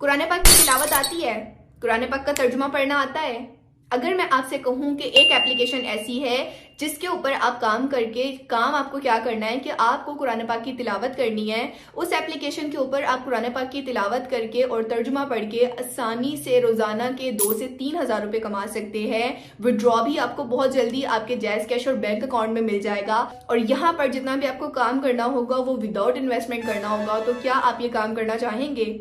कुरान पाक की तिलावत आती है? कुरान पाक का तर्जुमा पढ़ना आता है? अगर मैं आपसे कहूं कि एक एप्लीकेशन ऐसी है जिसके ऊपर आप काम करके आपको क्या करना है कि आपको कुरान पाक की तिलावत करनी है, उस एप्लीकेशन के ऊपर आप कुरान पाक की तिलावत करके और तर्जुमा पढ़ के आसानी से रोजाना के 2 से 3 हज़ार रुपए कमा सकते हैं। विड्रॉ भी आपको बहुत जल्दी आपके जैज़ कैश और बैंक अकाउंट में मिल जाएगा। और यहाँ पर जितना भी आपको काम करना होगा वो विदाउट इन्वेस्टमेंट करना होगा। तो क्या आप ये काम करना चाहेंगे?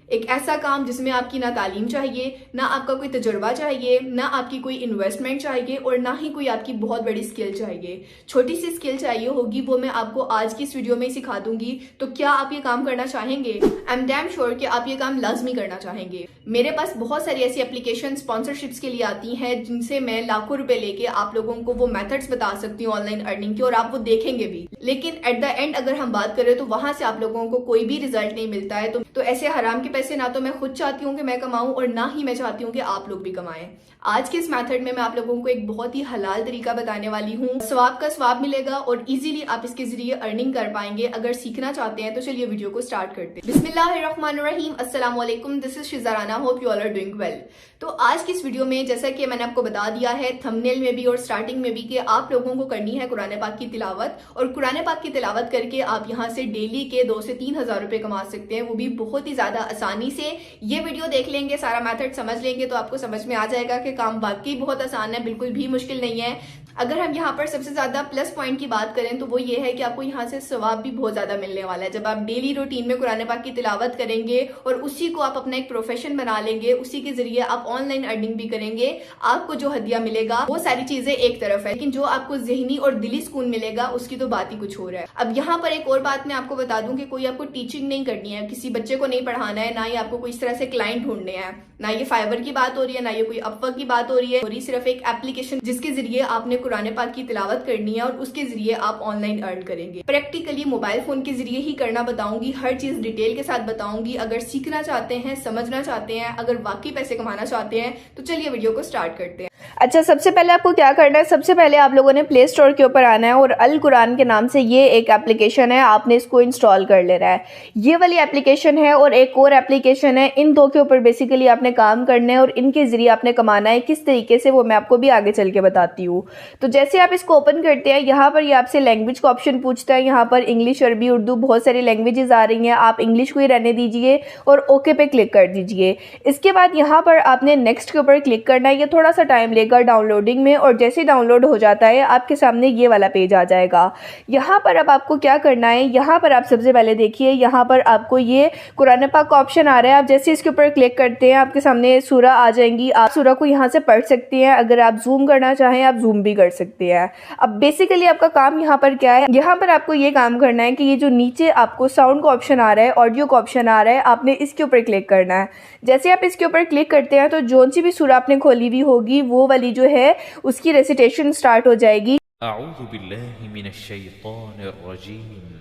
एक ऐसा काम जिसमें आपकी ना तालीम चाहिए, ना आपका कोई तजुर्बा चाहिए, ना आपकी कोई इन्वेस्टमेंट चाहिए और ना ही कोई आपकी बहुत बड़ी स्किल चाहिए। छोटी सी स्किल चाहिए होगी, वो मैं आपको आज की इस वीडियो में ही सिखा दूंगी। तो क्या आप ये काम करना चाहेंगे? आई एम डैम श्योर कि आप ये काम लाजमी करना चाहेंगे। मेरे पास बहुत सारी ऐसी एप्लीकेशन स्पॉन्सरशिप्स के लिए आती हैं जिनसे मैं लाखों रुपए लेके आप लोगों को वो मेथड्स बता सकती हूँ ऑनलाइन अर्निंग के, और आप वो देखेंगे भी। लेकिन एट द एंड अगर हम बात करें तो वहां से आप लोगों को कोई भी रिजल्ट नहीं मिलता है। तो ऐसे हराम के पैसे ना तो मैं खुद चाहती हूँ कि मैं कमाऊं और ना ही मैं चाहती हूँ कि आप लोग भी कमाएं। आज के इस मेथड में मैं आप लोगों को एक बहुत ही हलाल तरीका बताने वाली हूँ। सवाब का सवाब मिलेगा और इजीली आप इसके जरिए अर्निंग कर पाएंगे। अगर सीखना चाहते हैं तो चलिए वीडियो को स्टार्ट करते हैं। बिस्मिल्लाहिर्रहमानिर्रहीम, अस्सलाम वालेकुम, दिस इज शिजाराना, hope you all are doing well. तो आज की इस वीडियो में जैसा कि मैंने आपको बता दिया है थंबनेल में भी और स्टार्टिंग में भी कि आप लोगों को करनी है कुरान पाक की तिलावत, और कुरान पाक की तिलावत करके आप यहाँ से डेली के 2 से 3 हज़ार रुपए कमा सकते हैं, वो भी बहुत ही ज्यादा आसानी से। ये वीडियो देख लेंगे, सारा मेथड समझ लेंगे तो आपको समझ में आ जाएगा कि काम वाकई बहुत आसान है, बिल्कुल भी मुश्किल नहीं है। अगर हम यहाँ पर सबसे ज्यादा प्लस पॉइंट की बात करें तो वो ये है कि आपको यहाँ से सवाब भी बहुत ज्यादा मिलने वाला है। जब आप डेली रूटीन में कुरान पाक की तिलावत करेंगे और उसी को आप अपना एक प्रोफेशन बना लेंगे, उसी के जरिए आप ऑनलाइन अर्निंग भी करेंगे, आपको जो हदिया मिलेगा वो सारी चीजें एक तरफ है, लेकिन जो आपको ज़हनी और दिली सुकून मिलेगा उसकी तो बात ही कुछ हो रहा है। अब यहाँ पर एक और बात मैं आपको बता दूं कि कोई आपको टीचिंग नहीं करनी है, किसी बच्चे को नहीं पढ़ाना है, ना ही आपको कोई इस तरह से क्लाइंट ढूंढने हैं, ना ये फाइवर की बात हो रही है, ना ये कोई अपवर्क की बात हो रही है। सिर्फ एक एप्लीकेशन जिसके जरिए आपने कुरान पाक की तिलावत करनी है और उसके जरिए आप ऑनलाइन अर्न करेंगे। प्रैक्टिकली मोबाइल फोन के जरिए ही करना बताऊंगी, हर चीज डिटेल के साथ बताऊंगी। अगर सीखना चाहते हैं, समझना चाहते हैं, अगर वाकई पैसे कमाना चाहते हैं तो चलिए वीडियो को स्टार्ट करते हैं। अच्छा, सबसे पहले आपको क्या करना है, सबसे पहले आप लोगों ने प्ले स्टोर के ऊपर आना है और अल कुरान के नाम से ये एक एप्लीकेशन है, आपने इसको इंस्टॉल कर लेना है। ये वाली एप्लीकेशन है और एक और एप्लीकेशन है, इन दो के ऊपर बेसिकली आपने काम करना है और इनके जरिए आपने कमाना है। किस तरीके से वो मैं आपको भी आगे चल के बताती हूँ। तो जैसे आप इसको ओपन करते हैं, यहाँ पर ये आपसे लैंग्वेज का ऑप्शन पूछता है। यहाँ पर इंग्लिश, अरबी, उर्दू बहुत सारी लैंग्वेजेस आ रही हैं, आप इंग्लिश को ही रहने दीजिए और ओके पे क्लिक कर दीजिए। इसके बाद यहाँ पर आपने नेक्स्ट के ऊपर क्लिक करना है। ये थोड़ा सा टाइम लेगा डाउनलोडिंग में, और जैसे डाउनलोड हो जाता है आपके सामने ये वाला पेज आ जाएगा। यहाँ पर अब आपको क्या करना है, यहाँ पर आप सबसे पहले देखिए, यहाँ पर आपको ये कुरान पाक का ऑप्शन आ रहा है। आप जैसे इसके ऊपर क्लिक करते हैं आपके सामने सूरा आ जाएंगी, आप सूरा को यहाँ से पढ़ सकते हैं। अगर आप जूम करना चाहें आप जूम भी कर सकते हैं। अब बेसिकली आपका काम यहाँ पर क्या है, यहाँ पर आपको ये काम करना है कि ये जो नीचे आपको साउंड का ऑप्शन आ रहा है, ऑडियो का ऑप्शन आ रहा है, आपने इसके ऊपर क्लिक करना है। जैसे आप इसके ऊपर क्लिक करते हैं तो जोन सी भी सूरा आपने खोली हुई होगी वो वाली जो है उसकी रेसिटेशन स्टार्ट हो जाएगी। अऊज़ु बिल्लाहि मिनश शैतानिर रजीम,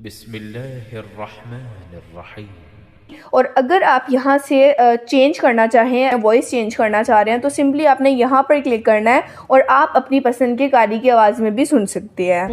बिस्मिल्लाहिर रहमानिर रहीम। और अगर आप यहाँ से चेंज करना चाहें, वॉइस चेंज करना चाह रहे हैं, तो सिंपली आपने यहाँ पर क्लिक करना है और आप अपनी पसंद के कारी की आवाज़ में भी सुन सकते हैं।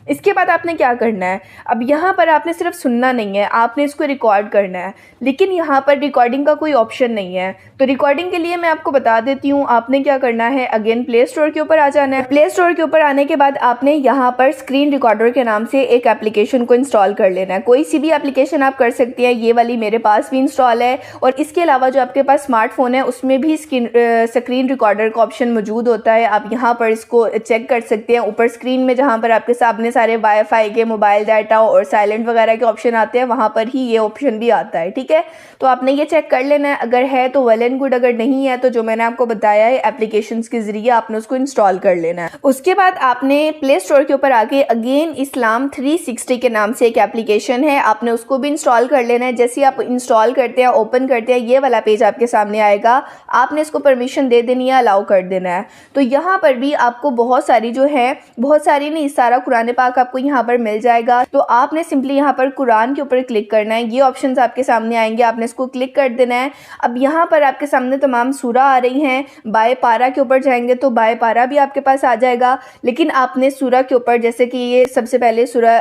इसके बाद आपने क्या करना है, अब यहाँ पर आपने सिर्फ सुनना नहीं है, आपने इसको रिकॉर्ड करना है। लेकिन यहाँ पर रिकॉर्डिंग का कोई ऑप्शन नहीं है, तो रिकॉर्डिंग के लिए मैं आपको बता देती हूँ। आपने क्या करना है, अगेन प्ले स्टोर के ऊपर आ जाना है। प्ले स्टोर के ऊपर आने के बाद आपने यहाँ पर स्क्रीन रिकॉर्डर के नाम से एक एप्लीकेशन को इंस्टॉल कर लेना है। कोई सी भी एप्लीकेशन आप कर सकती हैं, ये वाली मेरे पास भी इंस्टॉल है। और इसके अलावा जो आपके पास स्मार्टफोन है उसमें भी स्क्रीन रिकॉर्डर का ऑप्शन मौजूद होता है, आप यहाँ पर इसको चेक कर सकते हैं। ऊपर स्क्रीन में जहाँ पर आपके सामने सारे वाईफाई के, मोबाइल डाटा और साइलेंट वगैरह के ऑप्शन आते हैं, वहां पर ही ये ऑप्शन भी आता है। ठीक है, तो आपने ये चेक कर लेना है, अगर है तो वेल एंड गुड, अगर नहीं है तो जो मैंने आपको बताया है एप्लीकेशंस के जरिए आपने उसको इंस्टॉल कर लेना है। उसके बाद आपने प्ले स्टोर के ऊपर आके अगेन इस्लाम 360 के नाम से एक एप्लीकेशन है, आपने उसको भी इंस्टॉल कर लेना है। जैसे आप इंस्टॉल करते हैं, ओपन करते हैं, ये वाला पेज आपके सामने आएगा, आपने इसको परमिशन दे देनी है, अलाउ कर देना है। तो यहाँ पर भी आपको बहुत सारी जो है, बहुत सारी नहीं, सारा कुरान पाक पाक आपको यहाँ पर मिल जाएगा। तो आपने सिंपली यहाँ पर कुरान के ऊपर क्लिक करना है, ये ऑप्शंस आपके सामने आएंगे, आपने इसको क्लिक कर देना है। अब यहाँ पर आपके सामने तमाम सूरा आ रही हैं, बाय पारा के ऊपर जाएंगे तो बाय पारा भी आपके पास आ जाएगा, लेकिन आपने सूरा के ऊपर, जैसे कि ये सबसे पहले सूरा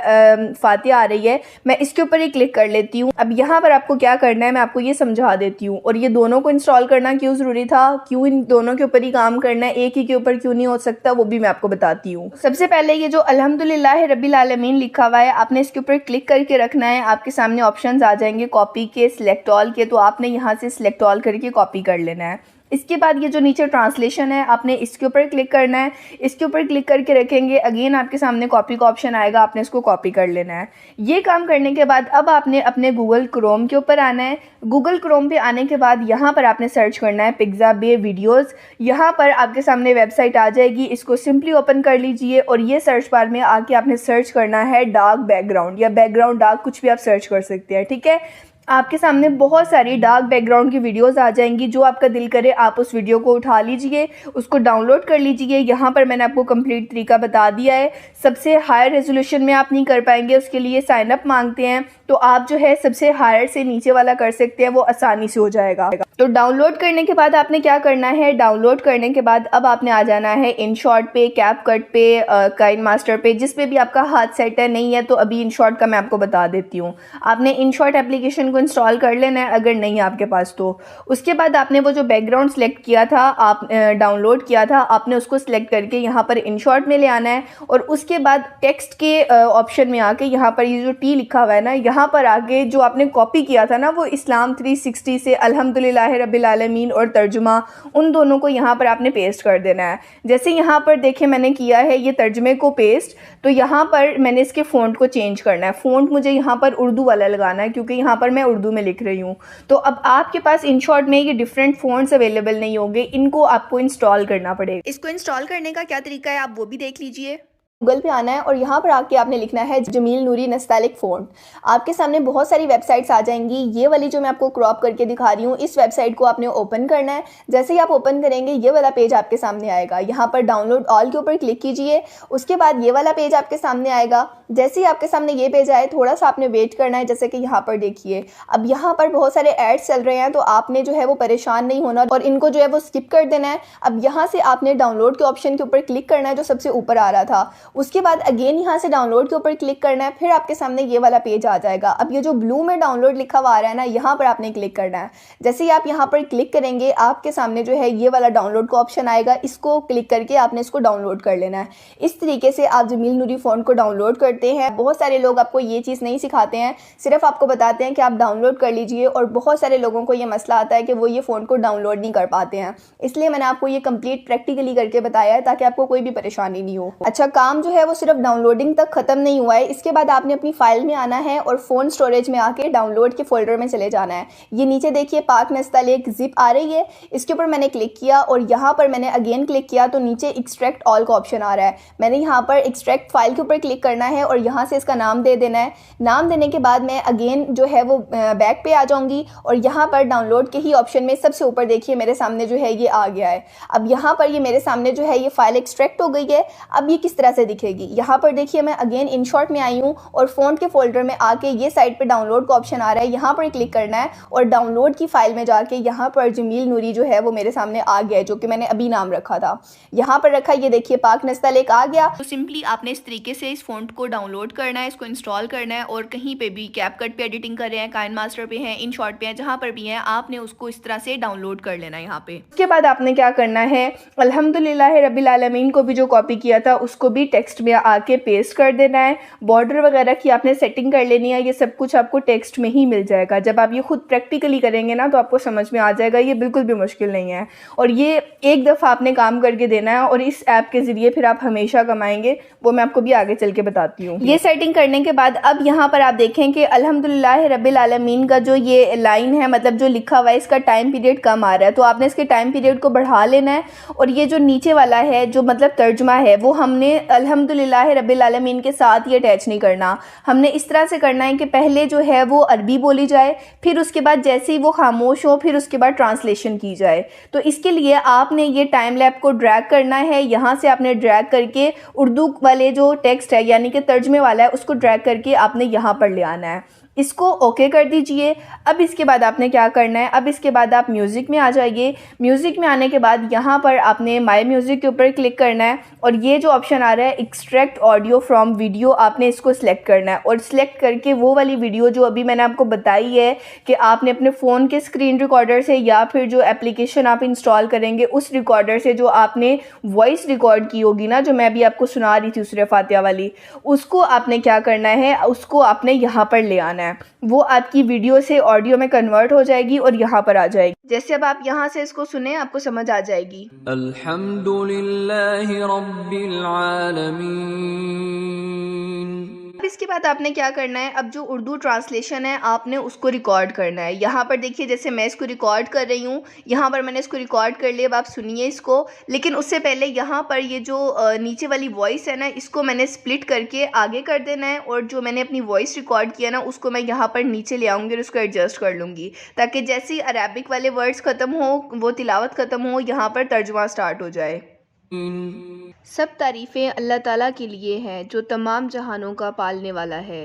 फातिहा आ रही है, मैं इसके ऊपर ही क्लिक कर लेती हूँ। अब यहाँ पर आपको क्या करना है मैं आपको ये समझा देती हूँ। और ये दोनों को इंस्टॉल करना क्यों ज़रूरी था, क्यों इन दोनों के ऊपर ही काम करना है, एक ही के ऊपर क्यों नहीं हो सकता, वो भी मैं आपको बताती हूँ। सबसे पहले ये जो अल्हम्दुलिल्लाह रब्बिल आलमीन लिखा हुआ है, आपने इसके ऊपर क्लिक करके रखना है। आपके सामने ऑप्शंस आ जाएंगे कॉपी के, सिलेक्ट ऑल के, तो आपने यहाँ से सिलेक्ट ऑल करके कॉपी कर लेना है। इसके बाद ये जो नीचे ट्रांसलेशन है, आपने इसके ऊपर क्लिक करना है। इसके ऊपर क्लिक करके रखेंगे, अगेन आपके सामने कॉपी का ऑप्शन आएगा, आपने इसको कॉपी कर लेना है। ये काम करने के बाद अब आपने अपने गूगल क्रोम के ऊपर आना है। गूगल क्रोम पे आने के बाद यहाँ पर आपने सर्च करना है पिक्साबे वीडियोज़। यहाँ पर आपके सामने वेबसाइट आ जाएगी, इसको सिंपली ओपन कर लीजिए और ये सर्च बार में आके आपने सर्च करना है डार्क बैकग्राउंड या बैकग्राउंड डार्क, कुछ भी आप सर्च कर सकते हैं, ठीक है। आपके सामने बहुत सारी डार्क बैकग्राउंड की वीडियोस आ जाएंगी, जो आपका दिल करे आप उस वीडियो को उठा लीजिए, उसको डाउनलोड कर लीजिए। यहाँ पर मैंने आपको कंप्लीट तरीका बता दिया है। सबसे हाई रेजोल्यूशन में आप नहीं कर पाएंगे, उसके लिए साइन अप मांगते हैं, तो आप जो है सबसे हायर से नीचे वाला कर सकते हैं, वो आसानी से हो जाएगा। तो डाउनलोड करने के बाद आपने क्या करना है, डाउनलोड करने के बाद अब आपने आ जाना है InShot पे, CapCut पे, KineMaster पे, जिस पे भी आपका हाथ सेट है। नहीं है तो अभी InShot का मैं आपको बता देती हूँ। आपने InShot एप्लीकेशन को इंस्टॉल कर लेना है अगर नहीं है आपके पास तो। उसके बाद आपने वो जो बैकग्राउंड सेलेक्ट किया था, आप डाउनलोड किया था, आपने उसको सिलेक्ट करके यहाँ पर InShot में ले आना है। और उसके बाद टेक्स्ट के ऑप्शन में आके यहाँ पर ये जो टी लिखा हुआ है ना, यहाँ पर आगे जो आपने कॉपी किया था ना, वो इस्लाम 360 से अल्हम्दुलिल्लाह रब्बिल आलमीन और तर्जुमा, उन दोनों को यहाँ पर आपने पेस्ट कर देना है। जैसे यहाँ पर देखें मैंने किया है ये तर्जुमे को पेस्ट, तो यहाँ पर मैंने इसके फ़ॉन्ट को चेंज करना है। फ़ॉन्ट मुझे यहाँ पर उर्दू वाला लगाना है, क्योंकि यहाँ पर मैं उर्दू में लिख रही हूँ। तो अब आपके पास InShot में ये डिफरेंट फ़ॉन्ट्स अवेलेबल नहीं होंगे, इनको आपको इंस्टॉल करना पड़ेगा। इसको इंस्टॉल करने का क्या तरीका है आप वो भी देख लीजिए। गूगल पे आना है और यहाँ पर आके आपने लिखना है जमील नूरी नस्तालिक फ़ॉन्ट। आपके सामने बहुत सारी वेबसाइट्स आ जाएंगी। ये वाली जो मैं आपको क्रॉप करके दिखा रही हूँ, इस वेबसाइट को आपने ओपन करना है। जैसे ही आप ओपन करेंगे ये वाला पेज आपके सामने आएगा। यहाँ पर डाउनलोड ऑल के ऊपर क्लिक कीजिए, उसके बाद ये वाला पेज आपके सामने आएगा। जैसे ही आपके सामने ये पेज आए, थोड़ा सा आपने वेट करना है। जैसे कि यहाँ पर देखिए, अब यहाँ पर बहुत सारे एड्स चल रहे हैं, तो आपने जो है वो परेशान नहीं होना और इनको जो है वो स्किप कर देना है। अब यहाँ से आपने डाउनलोड के ऑप्शन के ऊपर क्लिक करना है, जो सबसे ऊपर आ रहा था। उसके बाद अगेन यहाँ से डाउनलोड के ऊपर क्लिक करना है, फिर आपके सामने ये वाला पेज आ जाएगा। अब ये जो ब्लू में डाउनलोड लिखा हुआ आ रहा है ना, यहाँ पर आपने क्लिक करना है। जैसे ही आप यहाँ पर क्लिक करेंगे, आपके सामने जो है ये वाला डाउनलोड का ऑप्शन आएगा। इसको क्लिक करके आपने इसको डाउनलोड कर लेना है। इस तरीके से आप जमील नूरी फ़ॉन्ट को डाउनलोड करते हैं। बहुत सारे लोग आपको ये चीज़ नहीं सिखाते हैं, सिर्फ आपको बताते हैं कि आप डाउनलोड कर लीजिए, और बहुत सारे लोगों को ये मसला आता है कि वो ये फ़ॉन्ट को डाउनलोड नहीं कर पाते हैं। इसलिए मैंने आपको ये कंप्लीट प्रैक्टिकली करके बताया है, ताकि आपको कोई भी परेशानी नहीं हो। अच्छा, काम जो है वो सिर्फ डाउनलोडिंग तक खत्म नहीं हुआ है। इसके बाद आपने अपनी फाइल में आना है और फ़ोन स्टोरेज में आके डाउनलोड के फोल्डर में चले जाना है। ये नीचे देखिए पाक नस्तालिक जिप आ रही है, इसके ऊपर मैंने क्लिक किया और यहाँ पर मैंने अगेन क्लिक किया तो नीचे एक्सट्रैक्ट ऑल का ऑप्शन आ रहा है। मैंने यहाँ पर एक्सट्रैक्ट फाइल के ऊपर क्लिक करना है और यहाँ से इसका नाम दे देना है। नाम देने के बाद मैं अगेन जो है वो बैक पे आ जाऊँगी और यहाँ पर डाउनलोड के ही ऑप्शन में सबसे ऊपर देखिए मेरे सामने जो है ये आ गया है। अब यहाँ पर ये मेरे सामने जो है ये फाइल एक्सट्रैक्ट हो गई है। अब ये किस तरह से दिखेगी, यहाँ पर देखिए मैं अगेन InShot में आई हूँ और फ़ॉन्ट के फोल्डर में आके ये साइड पे डाउनलोड का ऑप्शन आ रहा है, यहाँ पर क्लिक करना है और डाउनलोड की फाइल में जाके यहाँ पर जमील नूरी जो है वो मेरे सामने आ गया है, जो कि मैंने अभी नाम रखा था। यहाँ पर रखा, ये देखिए पाक नस्तालिक आ गया। तो सिंपली आपने इस तरीके से इस फ़ॉन्ट को डाउनलोड करना है, इसको इंस्टॉल करना है, और कहीं पे भी CapCut पे एडिटिंग कर रहे हैं, KineMaster पे हैं, InShot पे हैं, जहाँ पर भी हैं, आपने उसको इस तरह से डाउनलोड कर लेना है यहाँ पे। उसके बाद आपने क्या करना है, अल्हम्दुलिल्लाह रब्बिल आलमीन को भी जो कॉपी किया था उसको भी टेक्स्ट में आके पेस्ट कर देना है। बॉर्डर वगैरह की आपने सेटिंग कर लेनी है। ये सब कुछ आपको टेक्स्ट में ही मिल जाएगा। जब आप ये खुद प्रैक्टिकली करेंगे ना तो आपको समझ में आ जाएगा, ये बिल्कुल भी मुश्किल नहीं है। और ये एक दफ़ा आपने काम करके देना है और इस ऐप के ज़रिए फिर आप हमेशा कमाएंगे, वो मैं आपको भी आगे चल के बताती हूँ। ये सेटिंग करने के बाद अब यहाँ पर आप देखें कि अल्हम्दुलिल्लाह रब्बिल आलमीन का जो ये लाइन है, मतलब जो लिखा हुआ है, इसका टाइम पीरियड कम आ रहा है, तो आपने इसके टाइम पीरियड को बढ़ा लेना है। और ये जो नीचे वाला है जो मतलब तर्जुमा है, वो हमने अल्हम्दुलिल्लाह रब्बिल आलमीन के साथ ये अटैच नहीं करना। हमने इस तरह से करना है कि पहले जो है वो अरबी बोली जाए, फिर उसके बाद जैसे ही वो खामोश हो फिर उसके बाद ट्रांसलेशन की जाए। तो इसके लिए आपने ये टाइम लैप को ड्रैग करना है। यहाँ से आपने ड्रैग करके उर्दू वाले जो टेक्स्ट है यानी कि तर्जमे वाला है उसको ड्रैग करके आपने यहाँ पर ले आना है। इसको ओके कर दीजिए। अब इसके बाद आपने क्या करना है, अब इसके बाद आप म्यूज़िक में आ जाइए। म्यूज़िक में आने के बाद यहाँ पर आपने माय म्यूज़िक के ऊपर क्लिक करना है और ये जो ऑप्शन आ रहा है एक्सट्रैक्ट ऑडियो फ्रॉम वीडियो, आपने इसको सिलेक्ट करना है और सिलेक्ट करके वो वाली वीडियो जो अभी मैंने आपको बताई है कि आपने अपने फ़ोन के स्क्रीन रिकॉर्डर से या फिर जो एप्लीकेशन आप इंस्टॉल करेंगे उस रिकॉर्डर से जो आपने वॉइस रिकॉर्ड की होगी ना, जो मैं अभी आपको सुना रही थी सूरह फातिहा वाली, उसको आपने क्या करना है, उसको आपने यहाँ पर ले आना है। वो आपकी वीडियो से ऑडियो में कन्वर्ट हो जाएगी और यहाँ पर आ जाएगी। जैसे अब आप यहाँ से इसको सुने आपको समझ आ जाएगी। अल्हम्दुलिल्लाहि रब्बिल आलमीन। अब इसके बाद आपने क्या करना है, अब जो उर्दू ट्रांसलेशन है आपने उसको रिकॉर्ड करना है। यहाँ पर देखिए जैसे मैं इसको रिकॉर्ड कर रही हूँ, यहाँ पर मैंने इसको रिकॉर्ड कर लिया। अब आप सुनिए इसको, लेकिन उससे पहले यहाँ पर ये जो नीचे वाली वॉइस है ना, इसको मैंने स्प्लिट करके आगे कर देना है और जो मैंने अपनी वॉइस रिकॉर्ड किया ना उसको मैं यहाँ पर नीचे ले आऊँगी और उसको एडजस्ट कर लूँगी, ताकि जैसे ही अरबिक वाले वर्ड्स ख़त्म हो, वो तिलावत ख़त्म हो, यहाँ पर तर्जुमा स्टार्ट हो जाए। सब तारीफ़ें अल्लाह ताला के लिए हैं जो तमाम जहानों का पालने वाला है।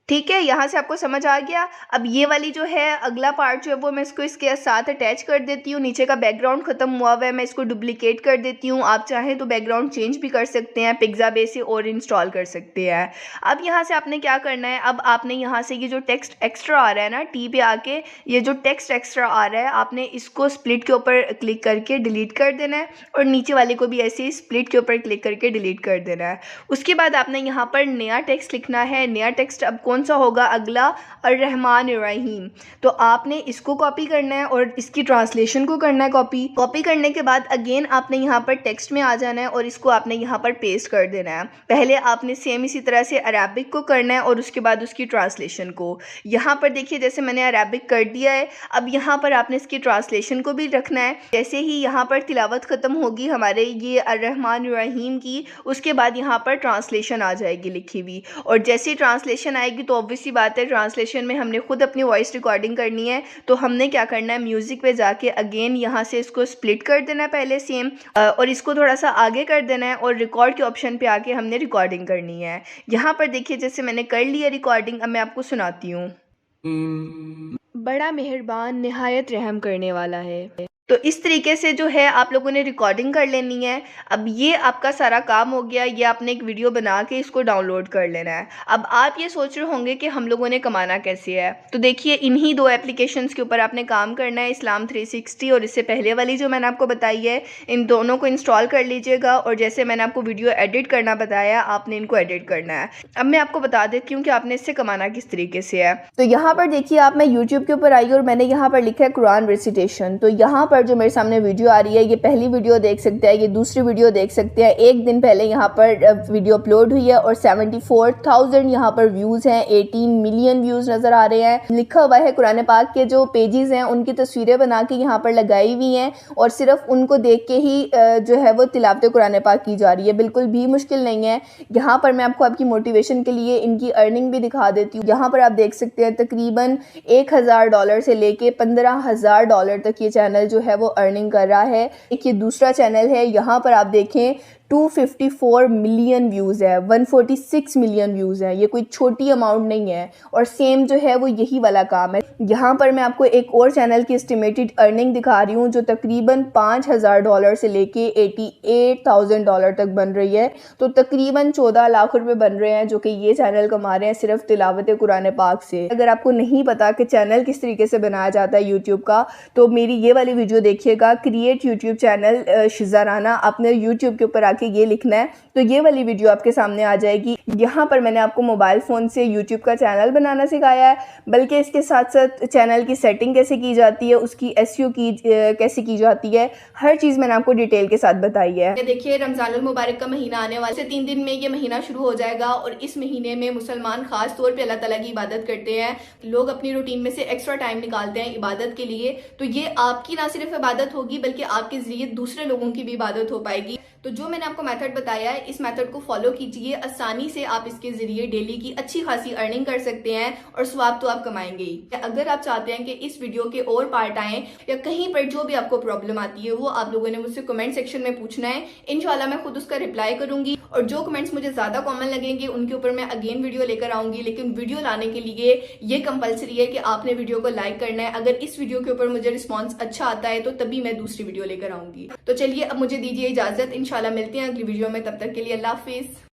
ठीक है, यहाँ से आपको समझ आ गया। अब ये वाली जो है अगला पार्ट जो है वो मैं इसको इसके साथ अटैच कर देती हूँ। नीचे का बैकग्राउंड ख़त्म हुआ हुआ है, मैं इसको डुप्लिकेट कर देती हूँ। आप चाहें तो बैकग्राउंड चेंज भी कर सकते हैं, पिक्साबे से और इंस्टॉल कर सकते हैं। अब यहाँ से आपने क्या करना है, अब आपने यहाँ से ये जो टेक्स्ट एक्स्ट्रा आ रहा है ना, टी पे आके ये जो टेक्स्ट एक्स्ट्रा आ रहा है आपने इसको स्प्लिट के ऊपर क्लिक करके डिलीट कर देना है और नीचे वाले को भी ऐसे ही स्प्लिट के ऊपर क्लिक करके डिलीट कर देना है। उसके बाद आपने यहाँ पर नया टेक्स्ट लिखना है। नया टेक्स्ट अब कौन सा होगा, अगला अर्रहमान रहीम। तो आपने इसको कॉपी करना है और इसकी ट्रांसलेशन को करना है कॉपी करने के बाद अगेन आपने यहाँ पर टेक्स्ट में आ जाना है और इसको आपने यहाँ पर पेस्ट कर देना है। पहले आपने सेम इसी तरह से अरबिक को करना है और उसके बाद उसकी ट्रांसलेशन को। यहाँ पर देखिए जैसे मैंने अरबिक कर दिया है, अब यहाँ पर आपने इसकी ट्रांसलेशन को भी रखना है। जैसे ही यहाँ पर तिलावत ख़त्म होगी हमारे ये अर्रहमान रहीम की, उसके बाद यहाँ पर ट्रांसलेशन आ जाएगी लिखी हुई। और जैसे ही ट्रांसलेशन आएगी तो ऑब्वियसली बात है ट्रांसलेशन में हमने खुद अपनी वॉइस रिकॉर्डिंग करनी है। तो हमने क्या करना है, म्यूज़िक पे जाके अगेन यहाँ से इसको स्प्लिट कर देना है पहले सेम, और इसको थोड़ा सा आगे कर देना है और रिकॉर्ड के ऑप्शन पे आके हमने रिकॉर्डिंग करनी है। यहाँ पर देखिए जैसे मैंने कर लिया रिकॉर्डिंग, अब मैं आपको सुनाती हूँ। बड़ा मेहरबान निहायत रहम करने वाला है। तो इस तरीके से जो है आप लोगों ने रिकॉर्डिंग कर लेनी है। अब ये आपका सारा काम हो गया। ये आपने एक वीडियो बना के इसको डाउनलोड कर लेना है। अब आप ये सोच रहे होंगे कि हम लोगों ने कमाना कैसे है, तो देखिए इन्हीं दो एप्लीकेशंस के ऊपर आपने काम करना है, इस्लाम 360 और इससे पहले वाली जो मैंने आपको बताई है। इन दोनों को इंस्टॉल कर लीजिएगा और जैसे मैंने आपको वीडियो एडिट करना बताया आपने इनको एडिट करना है। अब मैं आपको बता देती हूँ कि आपने इससे कमाना किस तरीके से है। तो यहाँ पर देखिए आप, मैं यूट्यूब के ऊपर आई और मैंने यहाँ पर लिखा है कुरान रेसिटेशन। तो यहाँ पर जो मेरे सामने वीडियो आ रही है, ये पहली वीडियो देख सकते हैं, ये दूसरी वीडियो देख सकते हैं। एक दिन पहले यहाँ पर वीडियो अपलोड हुई है और 74,000 यहाँ पर व्यूज़ हैं, 18 मिलियन व्यूज़ नज़र आ रहे हैं। लिखा हुआ है कुरान पाक के जो पेजेस हैं उनकी तस्वीरें बना के यहाँ पर लगाई हुई हैं और सिर्फ उनको देख के ही जो है वो तिलावत कुरान पाक की जा रही है। बिल्कुल भी मुश्किल नहीं है। यहाँ पर मैं आपको आपकी मोटिवेशन के लिए इनकी अर्निंग भी दिखा देती हूँ। यहाँ पर आप देख सकते हैं तकरीबन $1,000 से लेके $15,000 तक ये चैनल जो है वो अर्निंग कर रहा है। एक ये दूसरा चैनल है, यहाँ पर आप देखें 254 मिलियन व्यूज़ है, 146 मिलियन व्यूज़ है। ये कोई छोटी अमाउंट नहीं है और सेम जो है वो यही वाला काम है। यहाँ पर मैं आपको एक और चैनल की एस्टिमेटेड अर्निंग दिखा रही हूँ जो तकरीबन $5,000 से लेके $88,000 तक बन रही है। तो तकरीबन 14 लाख रुपए बन रहे हैं जो कि ये चैनल कमा रहे हैं सिर्फ तिलावत कुरान पाक से। अगर आपको नहीं पता कि चैनल किस तरीके से बनाया जाता है यूट्यूब का, तो मेरी ये वाली वीडियो देखिएगा, क्रिएट यूट्यूब चैनल शिज़ा राना। आपने यूट्यूब के ऊपर कि ये लिखना है तो ये वाली वीडियो आपके सामने आ जाएगी। यहाँ पर मैंने आपको मोबाइल फ़ोन से यूट्यूब का चैनल बनाना सिखाया है, बल्कि इसके साथ साथ चैनल की सेटिंग कैसे की जाती है, उसकी एसईओ की कैसे की जाती है, हर चीज़ मैंने आपको डिटेल के साथ बताई है। देखिए रमज़ानुल मुबारक का महीना आने वाला है, 3 दिन में ये महीना शुरू हो जाएगा और इस महीने में मुसलमान खास तौर पर अल्लाह ताला की इबादत करते हैं। लोग अपनी रूटीन में से एक्स्ट्रा टाइम निकालते हैं इबादत के लिए। तो ये आपकी ना सिर्फ इबादत होगी बल्कि आपके ज़रिए दूसरे लोगों की भी इबादत हो पाएगी। तो जो मैंने आपको मेथड बताया है, इस मेथड को फॉलो कीजिए। आसानी से आप इसके जरिए डेली की अच्छी खासी अर्निंग कर सकते हैं और स्वाब तो आप कमाएंगे ही। अगर आप चाहते हैं कि इस वीडियो के और पार्ट आए या कहीं पर जो भी आपको प्रॉब्लम आती है वो आप लोगों ने मुझसे कमेंट सेक्शन में पूछना है, इंशाल्लाह मैं खुद उसका रिप्लाई करूंगी। और जो कमेंट्स मुझे ज्यादा कॉमन लगेंगे उनके ऊपर मैं अगेन वीडियो लेकर आऊंगी। लेकिन वीडियो लाने के लिए ये कंपलसरी है कि आपने वीडियो को लाइक करना है। अगर इस वीडियो के ऊपर मुझे रिस्पॉन्स अच्छा आता है तो तभी मैं दूसरी वीडियो लेकर आऊंगी। तो चलिए अब मुझे दीजिए इजाजत, इंशाल्लाह मिलते हैं अगली वीडियो में। तब तक के लिए अल्लाह हाफिज।